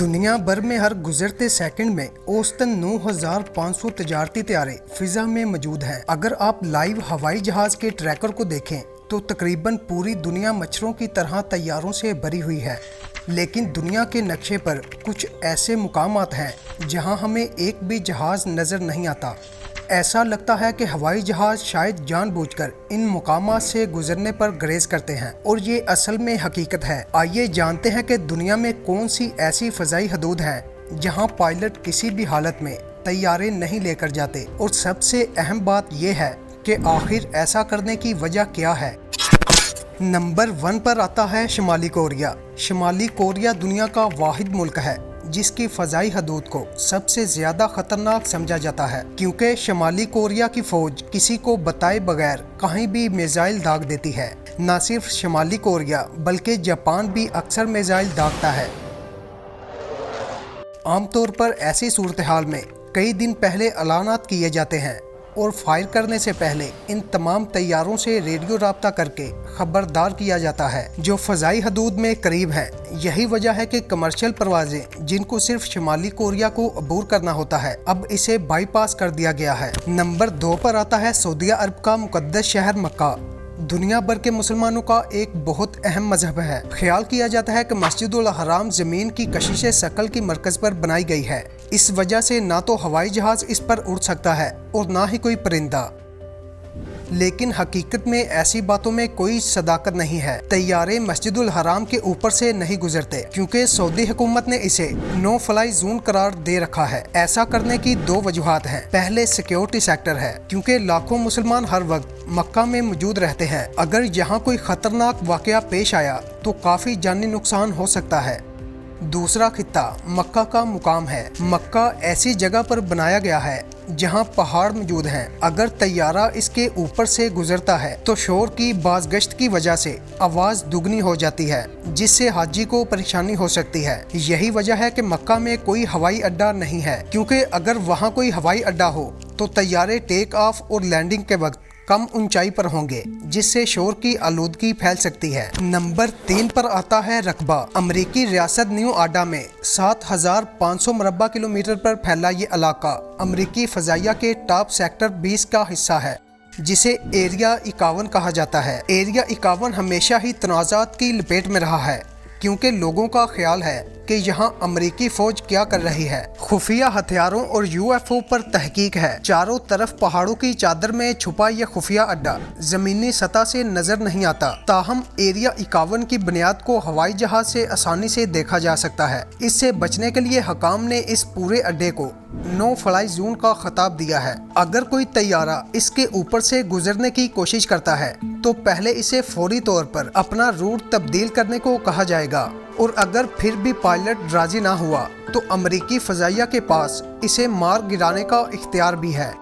दुनिया भर में हर गुजरते सेकंड में औसतन 9,500 तजारती तैयारे फिजा में मौजूद हैं। अगर आप लाइव हवाई जहाज के ट्रैकर को देखें तो तकरीबन पूरी दुनिया मच्छरों की तरह तैयारों से भरी हुई है। लेकिन दुनिया के नक्शे पर कुछ ऐसे मुकामात हैं जहां हमें एक भी जहाज नज़र नहीं आता। ऐसा लगता है कि हवाई जहाज शायद जानबूझकर इन मुकामात से गुजरने पर ग्रेज करते हैं, और ये असल में हकीकत है। आइए जानते हैं कि दुनिया में कौन सी ऐसी फ़ज़ाई हदूद हैं जहां पायलट किसी भी हालत में तैयारे नहीं लेकर जाते, और सबसे अहम बात यह है कि आखिर ऐसा करने की वजह क्या है। नंबर 1 पर आता है शुमाली कोरिया। शुमाली कोरिया दुनिया का वाहिद मुल्क है जिसकी फ़ज़ाई हदूद को सबसे ज़्यादा ख़तरनाक समझा जाता है, क्योंकि शुमाली कोरिया की फ़ौज किसी को बताए बगैर कहीं भी मिसाइल दाग देती है। न सिर्फ शुमाली कोरिया बल्कि जापान भी अक्सर मिसाइल दागता है। आमतौर पर ऐसी सूरत हाल में कई दिन पहले ऐलानात किए जाते हैं और फायर करने से पहले इन तमाम तैयारों से रेडियो राब्ता करके खबरदार किया जाता है जो फ़ज़ाई हदूद में करीब है। यही वजह है कि कमर्शियल परवाजें जिनको सिर्फ शुमाली कोरिया को अबूर करना होता है, अब इसे बाईपास कर दिया गया है। नंबर 2 पर आता है सऊदी अरब का मुकद्दस शहर मक्का। दुनिया भर के मुसलमानों का एक बहुत अहम मजहब है। ख्याल किया जाता है कि मस्जिदुल हराम ज़मीन की कशिश शकल की मरकज़ पर बनाई गई है। इस वजह से ना तो हवाई जहाज़ इस पर उड़ सकता है और ना ही कोई परिंदा। लेकिन हकीकत में ऐसी बातों में कोई सदाकत नहीं है। तैयारे मस्जिदुल हराम के ऊपर से नहीं गुजरते क्योंकि सऊदी हुकूमत ने इसे नो फ्लाई जोन करार दे रखा है। ऐसा करने की 2 वजूहात हैं। पहले सिक्योरिटी सेक्टर है, क्योंकि लाखों मुसलमान हर वक्त मक्का में मौजूद रहते हैं। अगर यहाँ कोई खतरनाक वाकया पेश आया तो काफी जानी नुकसान हो सकता है। दूसरा खित्ता मक्का का मुकाम है। मक्का ऐसी जगह पर बनाया गया है जहां पहाड़ मौजूद हैं। अगर तैयारा इसके ऊपर से गुजरता है तो शोर की बाज़गश्त की वजह से आवाज़ दुगनी हो जाती है, जिससे हाजी को परेशानी हो सकती है। यही वजह है कि मक्का में कोई हवाई अड्डा नहीं है, क्योंकि अगर वहां कोई हवाई अड्डा हो तो तैयारे टेक ऑफ और लैंडिंग के वक्त कम ऊंचाई पर होंगे, जिससे शोर की आलूदगी फैल सकती है। नंबर 3 पर आता है रकबा। अमेरिकी रियासत न्यू आडा में 7,500 मुरब्बा किलोमीटर पर फैला ये इलाका अमेरिकी फ़ज़ाइया के टॉप सेक्टर 20 का हिस्सा है, जिसे एरिया 51 कहा जाता है। एरिया 51 हमेशा ही तनाज़ात की लपेट में रहा है, क्योंकि लोगों का ख्याल है कि यहाँ अमेरिकी फौज क्या कर रही है। खुफिया हथियारों और UFO पर तहकीक है। चारों तरफ पहाड़ों की चादर में छुपा यह खुफिया अड्डा जमीनी सतह से नजर नहीं आता। ताहम एरिया 51 की बुनियाद को हवाई जहाज से आसानी से देखा जा सकता है। इससे बचने के लिए हकाम ने इस पूरे अड्डे को नो फ्लाई जोन का खिताब दिया है। अगर कोई तैयारा इसके ऊपर से गुजरने की कोशिश करता है तो पहले इसे फौरी तौर पर अपना रूट तब्दील करने को कहा जाएगा, और अगर फिर भी पायलट राजी ना हुआ तो अमेरिकी फ़ज़ाइया के पास इसे मार गिराने का इख्तियार भी है।